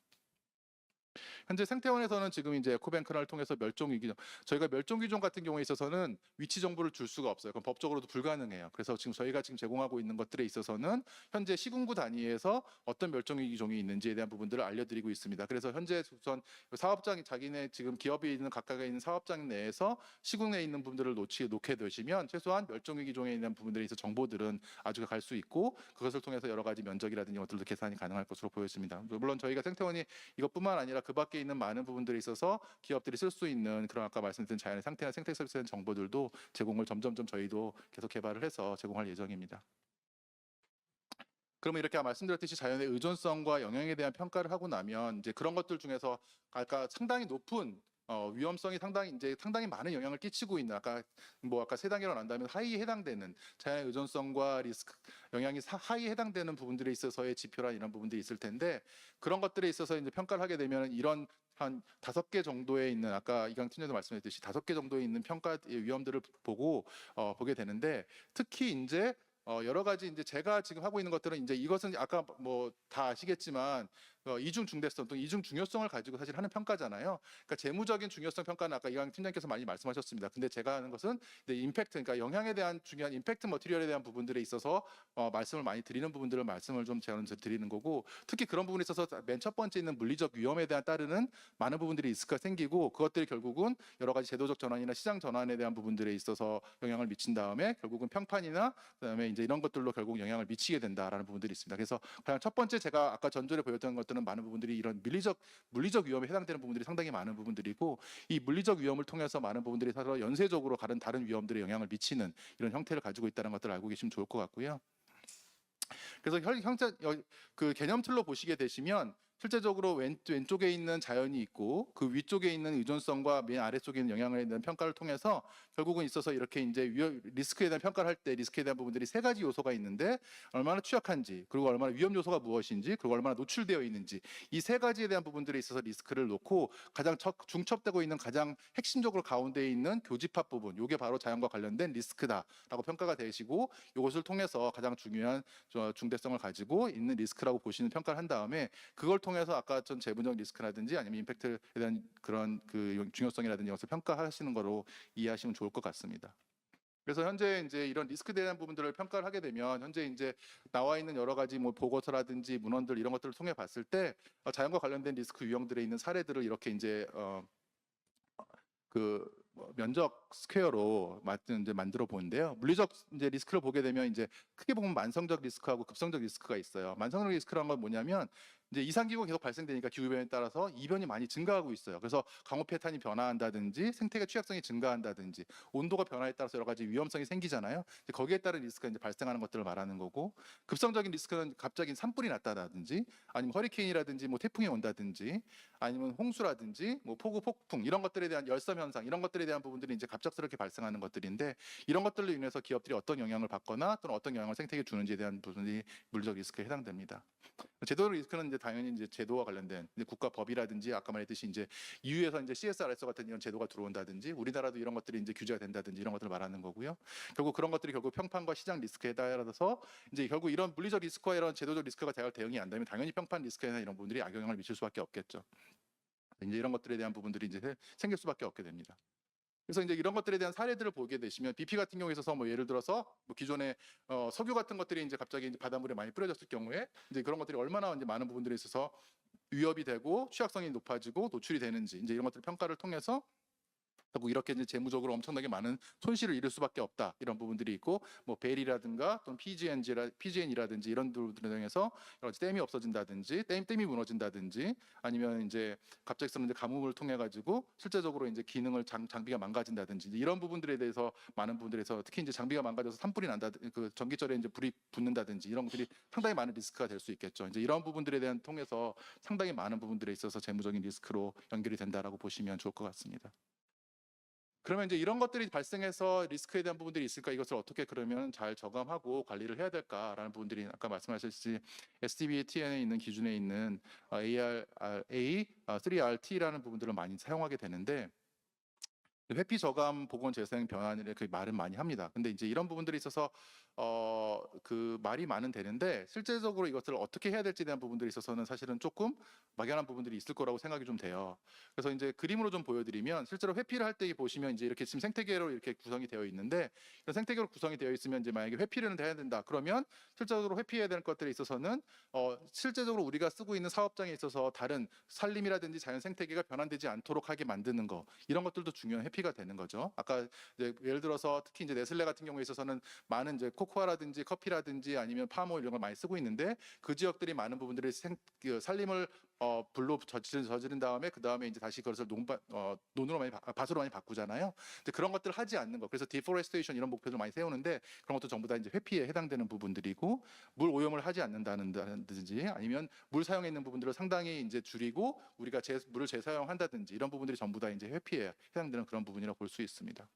현재 생태원에서는 지금 이제 에코뱅크를 통해서 멸종위기종, 저희가 멸종위기종 같은 경우에 있어서는 위치 정보를 줄 수가 없어요. 그럼 법적으로도 불가능해요. 그래서 지금 저희가 지금 제공하고 있는 것들에 있어서는 현재 시군구 단위에서 어떤 멸종위기종이 있는지에 대한 부분들을 알려드리고 있습니다. 그래서 현재 우선 사업장이 자기네 지금 기업이 있는 각각에 있는 사업장 내에서 시군에 있는 부분들을 놓게 되시면 최소한 멸종위기종에 있는 부분들에 있어 정보들은 아주 갈 수 있고, 그것을 통해서 여러 가지 면적이라든지 것들도 계산이 가능할 것으로 보여집니다. 물론 저희가 생태원이 이것뿐만 아니라 그 밖에 있는 많은 부분들에 있어서 기업들이 쓸 수 있는 그런 아까 말씀드린 자연의 상태나 생태 서비스에 대한 정보들도 제공을 점점점 저희도 계속 개발을 해서 제공할 예정입니다. 그러면 이렇게 말씀드렸듯이 자연의 의존성과 영향에 대한 평가를 하고 나면 이제 그런 것들 중에서 아까 상당히 높은 위험성이 상당히 많은 영향을 끼치고 있는, 아까 세 단계로 난다면 하이에 해당되는 자연의 의존성과 리스크 영향이 하이에 해당되는 부분들에 있어서의 지표란 이런 부분들이 있을 텐데, 그런 것들에 있어서 이제 평가를 하게 되면 이런 한 5개 정도에 있는, 아까 이강 팀장도 말씀했듯이 5개 정도에 있는 평가의 위험들을 보게 되는데, 특히 이제 여러 가지 이제 제가 지금 하고 있는 것들은 이제 이것은 아까 뭐 다 아시겠지만 이중 중대성 또 이중 중요성을 가지고 사실 하는 평가잖아요. 그러니까 재무적인 중요성 평가는 아까 이강 팀장께서 많이 말씀하셨습니다. 근데 제가 하는 것은 임팩트, 그러니까 영향에 대한 중요한 임팩트 머티리얼에 대한 부분들에 있어서 말씀을 많이 드리는 부분들을 말씀을 좀 제가 드리는 거고, 특히 그런 부분에 있어서 맨 첫 번째 있는 물리적 위험에 대한 따르는 많은 부분들이 리스크가 생기고, 그것들이 결국은 여러 가지 제도적 전환이나 시장 전환에 대한 부분들에 있어서 영향을 미친 다음에 결국은 평판이나 그다음에 이제 이런 것들로 결국 영향을 미치게 된다라는 부분들이 있습니다. 그래서 가장 첫 번째 제가 아까 전절에 보였던 것들은 많은 부분들이 이런 물리적 위험에 해당되는 부분들이 상당히 많은 부분들이고, 이 물리적 위험을 통해서 많은 부분들이 서로 연쇄적으로 다른 위험들에 영향을 미치는 이런 형태를 가지고 있다는 것들을 알고 계시면 좋을 것 같고요. 그래서 그 개념 틀로 보시게 되시면 실제적으로 왼쪽에 있는 자연이 있고 그 위쪽에 있는 의존성과 맨 아래쪽에 있는 영향에 대한 평가를 통해서 결국은 있어서 이렇게 이제 리스크에 대한 평가를 할 때 리스크에 대한 부분들이 세 가지 요소가 있는데, 얼마나 취약한지, 그리고 얼마나 위험 요소가 무엇인지, 그리고 얼마나 노출되어 있는지, 이 세 가지에 대한 부분들에 있어서 리스크를 놓고 가장 중첩되고 있는 가장 핵심적으로 가운데에 있는 교집합 부분, 이게 바로 자연과 관련된 리스크다라고 평가가 되시고, 이것을 통해서 가장 중요한 중대성을 가지고 있는 리스크라고 보시는 평가를 한 다음에 그걸 통해서 아까 전 재무적 리스크라든지 아니면 임팩트에 대한 그런 그 중요성이라든지 것을 평가하시는 거로 이해하시면 좋을 것 같습니다. 그래서 현재 이제 이런 리스크에 대한 부분들을 평가를 하게 되면 현재 이제 나와 있는 여러 가지 뭐 보고서라든지 문헌들 이런 것들을 통해 봤을 때 자연과 관련된 리스크 유형들에 있는 사례들을 이렇게 이제 면적 스퀘어로 이제 만들어 보는데요. 물리적 이제 리스크를 보게 되면 이제 크게 보면 만성적 리스크하고 급성적 리스크가 있어요. 만성적 리스크란 건 뭐냐면 이제 이상기후가 계속 발생되니까 기후변화에 따라서 이변이 많이 증가하고 있어요. 그래서 강우 패턴이 변화한다든지 생태계 취약성이 증가한다든지 온도가 변화에 따라서 여러 가지 위험성이 생기잖아요. 거기에 따른 리스크가 이제 발생하는 것들을 말하는 거고, 급성적인 리스크는 갑자기 산불이 났다든지 아니면 허리케인이라든지 뭐 태풍이 온다든지 아니면 홍수라든지 뭐 폭우, 폭풍 이런 것들에 대한 열섬 현상 이런 것들에 대한 부분들이 이제 갑작스럽게 발생하는 것들인데, 이런 것들로 인해서 기업들이 어떤 영향을 받거나 또는 어떤 영향을 생태계에 주는지에 대한 부분이 물리적 리스크에 해당됩니다. 제도적 리스크는 이제 당연히 이제 제도와 관련된 이제 국가 법이라든지 아까 말했듯이 이제 EU에서 이제 CSRS 같은 이런 제도가 들어온다든지 우리나라도 이런 것들이 이제 규제가 된다든지 이런 것들을 말하는 거고요. 결국 그런 것들이 결국 평판과 시장 리스크에 따라서 이제 결국 이런 물리적 리스크와 이런 제도적 리스크가 대응이 안 되면 당연히 평판 리스크에나 이런 부분들이 악영향을 미칠 수밖에 없겠죠. 이제 이런 것들에 대한 부분들이 이제 생길 수밖에 없게 됩니다. 그래서 이제 이런 것들에 대한 사례들을 보게 되시면 BP 같은 경우에 있어서 뭐 예를 들어서 뭐 기존에 석유 같은 것들이 이제 갑자기 이제 바닷물에 많이 뿌려졌을 경우에 이제 그런 것들이 얼마나 이제 많은 부분들에 있어서 위협이 되고 취약성이 높아지고 노출이 되는지 이제 이런 것들 평가를 통해서 결국 이렇게 이제 재무적으로 엄청나게 많은 손실을 입을 수밖에 없다. 이런 부분들이 있고 뭐 벨이라든가 또는 PGN이라든지 이런 부분들을 통해서 여러 가지 댐이 없어진다든지 댐이 무너진다든지 아니면 이제 갑작스러운 이제 가뭄을 통해 가지고 실제적으로 이제 기능을 장비가 망가진다든지 이런 부분들에 대해서 많은 부분들에서 특히 이제 장비가 망가져서 산불이 난다 그 전기줄에 이제 불이 붙는다든지 이런 것들이 상당히 많은 리스크가 될 수 있겠죠. 이제 이런 부분들에 대한 통해서 상당히 많은 부분들에 있어서 재무적인 리스크로 연결이 된다라고 보시면 좋을 것 같습니다. 그러면 이제 이런 것들이 발생해서 리스크에 대한 부분들이 있을까? 이것을 어떻게 그러면 잘 저감하고 관리를 해야 될까라는 부분들이 아까 말씀하셨듯이 SDBTN에 있는 기준에 있는 ARA, 3RT라는 부분들을 많이 사용하게 되는데 회피 저감 보건 재생 변환이라 그 말은 많이 합니다. 근데 이제 이런 부분들이 있어서 그 말이 많은 되는데 실제적으로 이것을 어떻게 해야 될지에 대한 부분들이 있어서는 사실은 조금 막연한 부분들이 있을 거라고 생각이 좀 돼요. 그래서 이제 그림으로 좀 보여드리면 실제로 회피를 할 때 보시면 이제 이렇게 지금 생태계로 이렇게 구성이 되어 있는데 이런 생태계로 구성이 되어 있으면 이제 만약에 회피를 해야 된다 그러면 실제적으로 회피해야 될 것들에 있어서는 실제적으로 우리가 쓰고 있는 사업장에 있어서 다른 산림이라든지 자연 생태계가 변환되지 않도록 하게 만드는 거 이런 것들도 중요한 회피가 되는 거죠. 아까 이제 예를 들어서 특히 이제 네슬레 같은 경우에 있어서는 많은 이제 코코아라든지 커피라든지 아니면 파모 이런 걸 많이 쓰고 있는데 그 지역들이 많은 부분들이 그 산림을 불로 저지른 다음에 그 다음에 이제 다시 그것을 논으로 많이 밭으로 많이 바꾸잖아요. 근데 그런 것들을 하지 않는 거. 그래서 디포레스테이션 이런 목표를 많이 세우는데 그런 것도 전부 다 이제 회피에 해당되는 부분들이고 물 오염을 하지 않는다든지 아니면 물 사용에 있는 부분들을 상당히 이제 줄이고 우리가 물을 재사용한다든지 이런 부분들이 전부 다 이제 회피에 해당되는 그런 부분이라고 볼 수 있습니다.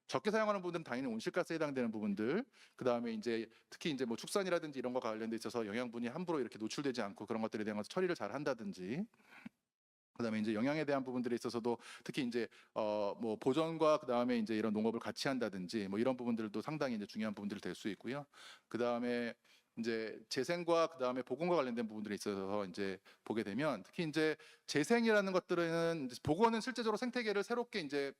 적게 사용하는 부분들은 당연히 온실가스에 해당되는 부분들, 그 다음에 이제 특히 이제 뭐 축산이라든지 이런 거 관련돼 있어서 영양분이 함부로 이렇게 노출되지 않고 그런 것들에 대한 처리를 잘 한다든지, 그다음에 이제 영양에 대한 부분들에 있어서도 특히 이제 뭐 보존과 그다음에 이제 이런 농업을 같이 한다든지 뭐 이런 부분들도 상당히 이제 중요한 부분들이 될 수 있고요. 그다음에 이제 재생과 그다음에 보건과 관련된 부분들이 있어서 이제 보게 되면 특히 이제 재생이라는 것들은 보건은 실제적으로 생태계를 새롭게 이제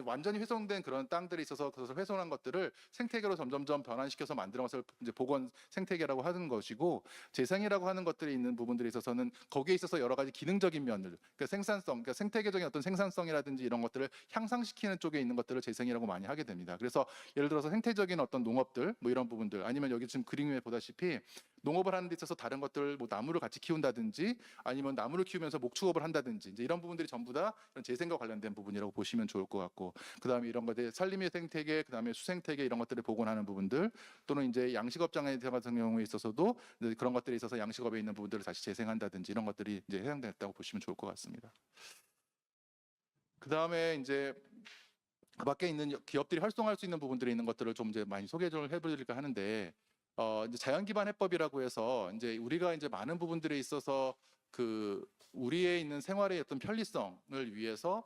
완전히 훼손된 그런 땅들이 있어서 그것을 훼손한 것들을 생태계로 점점점 변환시켜서 만드는 것을 이제 보건 생태계라고 하는 것이고 재생이라고 하는 것들이 있는 부분들에 있어서는 거기에 있어서 여러 가지 기능적인 면을 그러니까 생산성, 그러니까 생태계적인 어떤 생산성이라든지 이런 것들을 향상시키는 쪽에 있는 것들을 재생이라고 많이 하게 됩니다. 그래서 예를 들어서 생태적인 어떤 농업들 뭐 이런 부분들 아니면 여기 지금 그림에 보다시피 농업을 하는 데 있어서 다른 것들 뭐 나무를 같이 키운다든지 아니면 나무를 키우면서 목축업을 한다든지 이제 이런 부분들이 전부 다 이런 재생과 관련된 부분이라고 보시면 좋을 것 같고 그다음에 이런 것들 산림의 생태계 그다음에 수생태계 이런 것들을 복원하는 부분들 또는 이제 양식업장에 같은 경우에 있어서도 그런 것들에 있어서 양식업에 있는 부분들을 다시 재생한다든지 이런 것들이 이제 해당됐다고 보시면 좋을 것 같습니다. 그다음에 이제 그 밖에 있는 기업들이 활성화할 수 있는 부분들이 있는 것들을 좀 이제 많이 소개 좀 해드릴까 하는데 이제 자연 기반 해법이라고 해서 이제 우리가 이제 많은 부분들에 있어서 그 우리의 있는 생활의 어떤 편리성을 위해서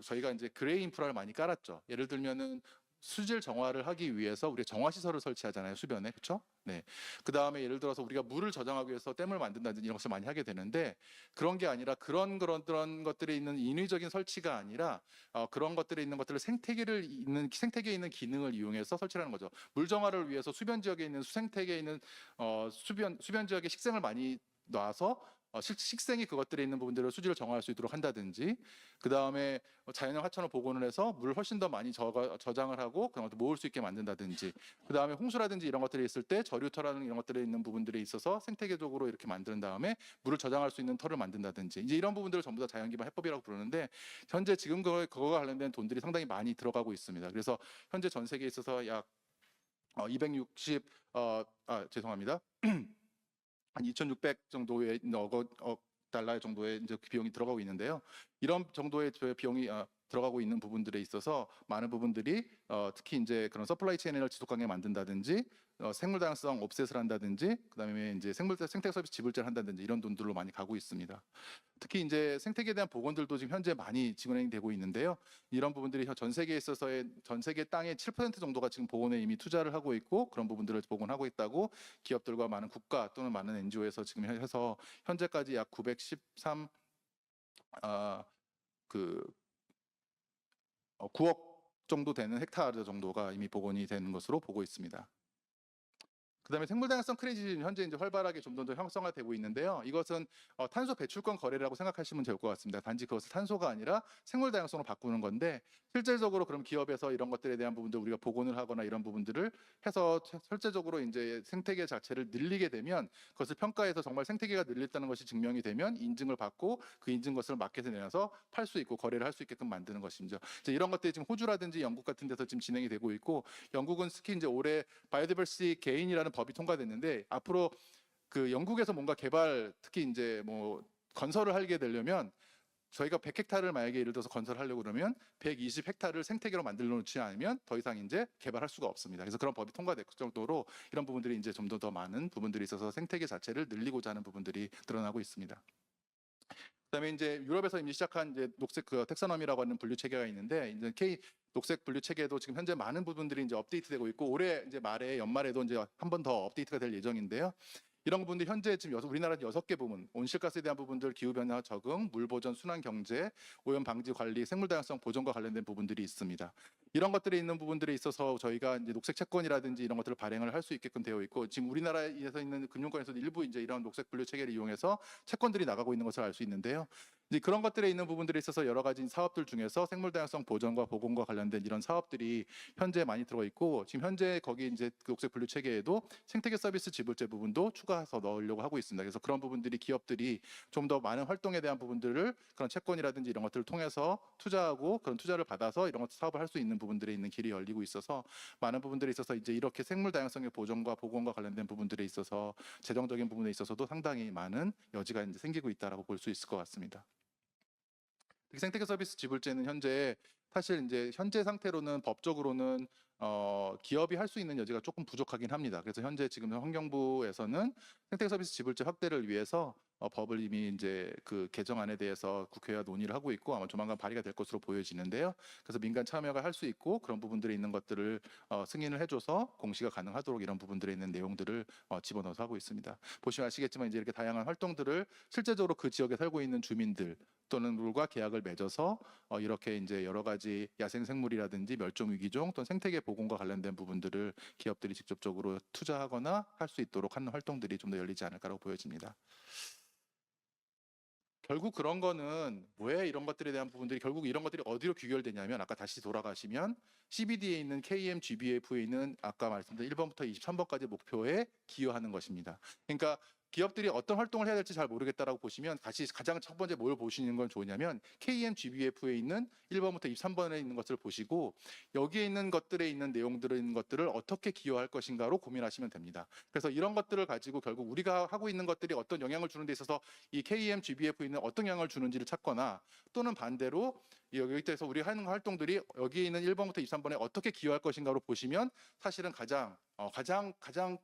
저희가 이제 그레이 인프라를 많이 깔았죠. 예를 들면은 수질 정화를 하기 위해서 우리가 정화 시설을 설치하잖아요, 수변에. 그렇죠? 네. 그다음에 예를 들어서 우리가 물을 저장하기 위해서 댐을 만든다든지 이런 것을 많이 하게 되는데 그런 게 아니라 그런 것들이 있는 인위적인 설치가 아니라 그런 것들에 있는 것들을 생태계에 있는 기능을 이용해서 설치하는 거죠. 물 정화를 위해서 수변 지역에 있는 수생태계에 있는 수변 지역에 식생을 많이 놔서 식생이 그것들에 있는 부분들을 수질을 정화할 수 있도록 한다든지 그 다음에 자연형 하천을 복원을 해서 물을 훨씬 더 많이 저장을 하고 그런 것들 모을 수 있게 만든다든지 그 다음에 홍수라든지 이런 것들이 있을 때 저류터라는 이런 것들에 있는 부분들에 있어서 생태계적으로 이렇게 만든 다음에 물을 저장할 수 있는 터를 만든다든지 이제 이런 부분들을 전부 다 자연기반 해법이라고 부르는데 현재 지금 그거와 관련된 돈들이 상당히 많이 들어가고 있습니다. 그래서 현재 전 세계에 있어서 약 260, 죄송합니다. 한 2,600 정도의 억 달러 정도의 이제 비용이 들어가고 있는데요. 이런 정도의 비용이 들어가고 있는 부분들에 있어서 많은 부분들이 특히 이제 그런 서플라이 체인을 지속하게 만든다든지 생물 다양성 업셋을 한다든지 그다음에 이제 생태 서비스 지불제를 한다든지 이런 돈들로 많이 가고 있습니다. 특히 이제 생태계에 대한 복원들도 지금 현재 많이 진행이 되고 있는데요. 이런 부분들이 전 세계에 있어서의 전 세계 땅의 7% 정도가 지금 복원에 이미 투자를 하고 있고 그런 부분들을 복원하고 있다고 기업들과 많은 국가 또는 많은 NGO에서 지금 해서 현재까지 약 913 그 9억 정도 되는 헥타르 정도가 이미 복원이 되는 것으로 보고 있습니다. 그다음에 생물 다양성 크레딧이 현재 이제 활발하게 좀 더 형성화되고 있는데요. 이것은 탄소 배출권 거래라고 생각하시면 좋을 것 같습니다. 단지 그것을 탄소가 아니라 생물 다양성으로 바꾸는 건데 실질적으로 그럼 기업에서 이런 것들에 대한 부분들 우리가 복원을 하거나 이런 부분들을 해서 실제적으로 이제 생태계 자체를 늘리게 되면 그것을 평가해서 정말 생태계가 늘렸다는 것이 증명이 되면 인증을 받고 그 인증 것을 마켓에 내놔서 팔 수 있고 거래를 할 수 있게끔 만드는 것입니다. 이제 이런 것들이 지금 호주라든지 영국 같은 데서 지금 진행이 되고 있고 영국은 특히 이제 올해 바이오디버시티 개인이라는 법이 통과됐는데 앞으로 그 영국에서 뭔가 개발 특히 이제 뭐 건설을 하게 되려면 저희가 100헥타르를 만약에 예를 들어서 건설하려고 그러면 120헥타르를 생태계로 만들어 놓지 않으면 더 이상 이제 개발할 수가 없습니다. 그래서 그런 법이 통과될 정도로 이런 부분들이 이제 좀 더 많은 부분들이 있어서 생태계 자체를 늘리고자 하는 부분들이 드러나고 있습니다. 그다음에 이제 유럽에서 이미 시작한 이제 녹색 그 텍서너미라고 하는 분류 체계가 있는데 이제 녹색 분류 체계도 지금 현재 많은 부분들이 이제 업데이트되고 있고 올해 이제 말에 연말에도 이제 한 번 더 업데이트가 될 예정인데요. 이런 부분들이 현재 지금 우리나라 6개 부문, 온실가스에 대한 부분들, 기후변화 적응, 물보전, 순환경제, 오염 방지 관리, 생물다양성 보존과 관련된 부분들이 있습니다. 이런 것들이 있는 부분들에 있어서 저희가 이제 녹색 채권이라든지 이런 것들을 발행을 할 수 있게끔 되어 있고 지금 우리나라에서 있는 금융권에서도 일부 이제 이런 녹색 분류 체계를 이용해서 채권들이 나가고 있는 것을 알 수 있는데요. 이제 그런 것들에 있는 부분들에 있어서 여러 가지 사업들 중에서 생물다양성 보전과 보건과 관련된 이런 사업들이 현재 많이 들어 있고 지금 현재 거기 이제 그 녹색 분류 체계에도 생태계 서비스 지불제 부분도 추가해서 넣으려고 하고 있습니다. 그래서 그런 부분들이 기업들이 좀 더 많은 활동에 대한 부분들을 그런 채권이라든지 이런 것들을 통해서 투자하고 그런 투자를 받아서 이런 것 사업을 할 수 있는 부분들에 있는 길이 열리고 있어서 많은 부분들에 있어서 이제 이렇게 생물 다양성의 보존과 보건과 관련된 부분들에 있어서 재정적인 부분에 있어서도 상당히 많은 여지가 이제 생기고 있다라고 볼 수 있을 것 같습니다. 생태계 서비스 지불제는 현재 사실 이제 현재 상태로는 법적으로는 기업이 할 수 있는 여지가 조금 부족하긴 합니다. 그래서 현재 지금 환경부에서는 생태계 서비스 지불제 확대를 위해서 법을 이미 이제 그 개정안에 대해서 국회와 논의를 하고 있고 아마 조만간 발의가 될 것으로 보여지는데요. 그래서 민간 참여가 할 수 있고 그런 부분들이 있는 것들을 승인을 해줘서 공시가 가능하도록 이런 부분들에 있는 내용들을 집어넣어서 하고 있습니다. 보시면 아시겠지만 이제 이렇게 다양한 활동들을 실제적으로 그 지역에 살고 있는 주민들 또는 물과 계약을 맺어서 이렇게 이제 여러 가지 야생 생물이라든지 멸종 위기종 또는 생태계 보건과 관련된 부분들을 기업들이 직접적으로 투자하거나 할 수 있도록 하는 활동들이 좀 더 열리지 않을까라고 보여집니다. 결국 그런 거는 왜 이런 것들에 대한 부분들이 결국 이런 것들이 어디로 귀결되냐면 아까 다시 돌아가시면 CBD에 있는 KMGBF에 있는 아까 말씀드린 1번부터 23번까지 목표에 기여하는 것입니다. 그러니까 기업들이 어떤 활동을 해야 될지 잘 모르겠다라고 보시면 다시 가장 첫 번째 뭘 보시는 건 좋으냐면 KMGBF에 있는 1번부터 23번에 있는 것을 보시고 여기에 있는 것들에 있는 내용들에 있는 것들을 어떻게 기여할 것인가로 고민하시면 됩니다. 그래서 이런 것들을 가지고 결국 우리가 하고 있는 것들이 어떤 영향을 주는 데 있어서 이 KMGBF에는 어떤 영향을 주는지를 찾거나 또는 반대로 여기에서 우리 하는 활동들이 여기에 있는 1번부터 23번에 어떻게 기여할 것인가로 보시면 사실은 가장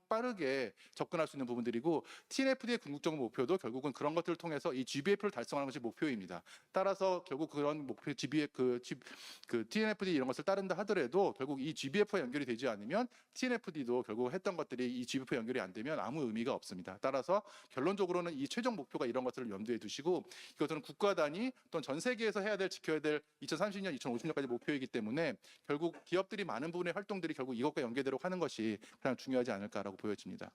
빠르게 접근할 수 있는 부분들이고 TNFD의 궁극적 목표도 결국은 그런 것들을 통해서 이 GBF를 달성하는 것이 목표입니다. 따라서 결국 그런 목표 그 TNFD 이런 것을 따른다 하더라도 결국 이 GBF와 연결이 되지 않으면 TNFD도 결국 했던 것들이 이 GBF와 연결이 안 되면 아무 의미가 없습니다. 따라서 결론적으로는 이 최종 목표가 이런 것들을 염두에 두시고 이것은 국가 단위 또는 전 세계에서 해야 될 지켜야 될 2030년, 2050년까지 목표이기 때문에 결국 기업들이 많은 부분의 활동들이 결국 이것과 연계되도록 하는 것이 가장 중요하지 않을까라고 보여집니다.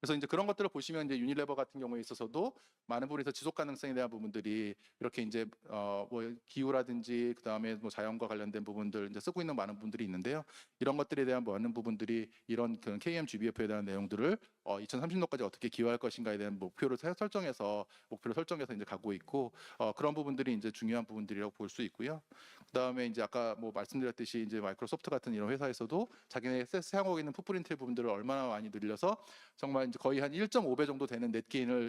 그래서 이제 그런 것들을 보시면 이제 유니레버 같은 경우에 있어서도 많은 부분에서 지속 가능성에 대한 부분들이 이렇게 이제 뭐 기후라든지 그다음에 뭐 자연과 관련된 부분들 이제 쓰고 있는 많은 부분들이 있는데요. 이런 것들에 대한 많은 부분들이 이런 그 KMGBF에 대한 내용들을 2030년까지 어떻게 기여할 것인가에 대한 목표를 설정해서 이제 가고 있고 그런 부분들이 이제 중요한 부분들이라고 볼 수 있고요. 그다음에 이제 아까 뭐 말씀드렸듯이 이제 마이크로소프트 같은 이런 회사에서도 자기네 사용하고 있는 풋프린트 부분들을 얼마나 많이 늘려서 정말 이제 거의 한 1.5배 정도 되는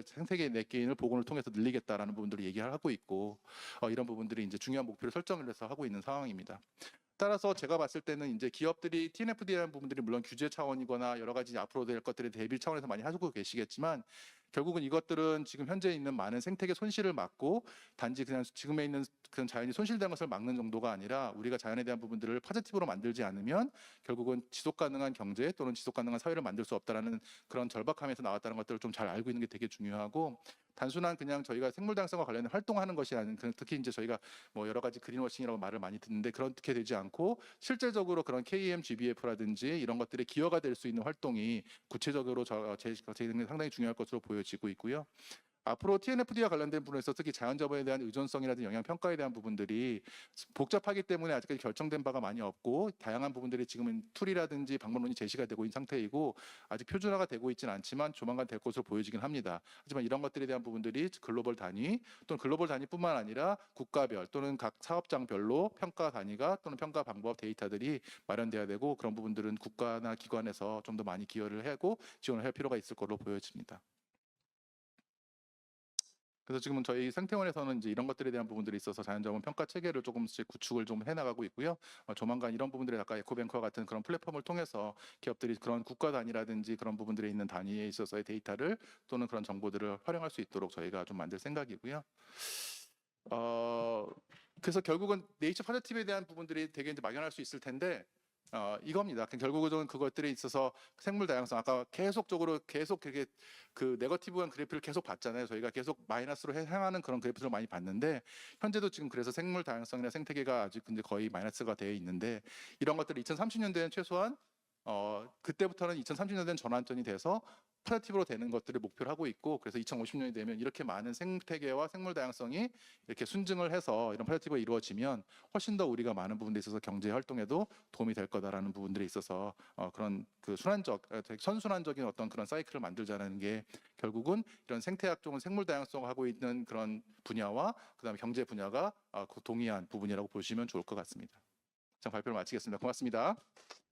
생태계 넷게인을 복원을 통해서 늘리겠다라는 부분들을 얘기를 하고 있고 이런 부분들이 이제 중요한 목표를 설정을 해서 하고 있는 상황입니다. 따라서 제가 봤을 때는 이제 기업들이 TNFD라는 부분들이 물론 규제 차원이거나 여러 가지 앞으로 될 것들에 대비 차원에서 많이 하고 계시겠지만 결국은 이것들은 지금 현재 있는 많은 생태계 손실을 막고 단지 그냥 지금에 있는 그 자연이 손실되는 것을 막는 정도가 아니라 우리가 자연에 대한 부분들을 포지티브로 만들지 않으면 결국은 지속 가능한 경제 또는 지속 가능한 사회를 만들 수 없다라는 그런 절박함에서 나왔다는 것들을 좀 잘 알고 있는 게 되게 중요하고, 단순한 그냥 저희가 생물 다양성과 관련된 활동하는 것이 아닌, 특히 이제 저희가 뭐 여러 가지 그린워싱이라고 말을 많이 듣는데 그렇게 되지 않고 실질적으로 그런 KM, GBF라든지 이런 것들의 기여가 될 수 있는 활동이 구체적으로 제 생각에 상당히 중요할 것으로 보여지고 있고요. 앞으로 TNFD와 관련된 부분에서 특히 자연자본에 대한 의존성이라든지 영향평가에 대한 부분들이 복잡하기 때문에 아직까지 결정된 바가 많이 없고, 다양한 부분들이 지금은 툴이라든지 방법론이 제시가 되고 있는 상태이고 아직 표준화가 되고 있지는 않지만 조만간 될 것으로 보여지긴 합니다. 하지만 이런 것들에 대한 부분들이 글로벌 단위 또는 글로벌 단위뿐만 아니라 국가별 또는 각 사업장별로 평가 단위가 또는 평가 방법 데이터들이 마련돼야 되고, 그런 부분들은 국가나 기관에서 좀 더 많이 기여를 하고 지원을 할 필요가 있을 걸로 보여집니다. 그래서 지금은 저희 생태원에서는 이제 이런 것들에 대한 부분들이 있어서 자연자원 평가 체계를 조금씩 구축을 좀 해나가고 있고요. 조만간 이런 부분들이 아까 에코뱅크와 같은 그런 플랫폼을 통해서 기업들이 그런 국가 단위라든지 그런 부분들에 있는 단위에 있어서의 데이터를 또는 그런 정보들을 활용할 수 있도록 저희가 좀 만들 생각이고요. 그래서 결국은 네이처 포지티브에 대한 부분들이 되게 이제 막연할 수 있을 텐데, 이겁니다. 결국은 그것들에 있어서 생물 다양성, 아까 계속 그게 그 네거티브한 그래프를 계속 봤잖아요. 저희가 계속 마이너스로 향하는 그런 그래프를 많이 봤는데, 현재도 지금 그래서 생물 다양성이나 생태계가 아직 근데 거의 마이너스가 되어 있는데, 이런 것들이 2030년대에는 최소한 그때부터는 2030년대는 전환점이 돼서 포지티브로 되는 것들을 목표로 하고 있고, 그래서 2050년이 되면 이렇게 많은 생태계와 생물 다양성이 이렇게 순증을 해서 이런 포지티브가 이루어지면 훨씬 더 우리가 많은 부분에 있어서 경제 활동에도 도움이 될 거다라는 부분들에 있어서 그런 그 선순환적인 어떤 그런 사이클을 만들자는 게 결국은 이런 생태학 쪽은 생물 다양성 하고 있는 그런 분야와 그다음에 경제 분야가 동의한 부분이라고 보시면 좋을 것 같습니다. 자, 발표를 마치겠습니다. 고맙습니다.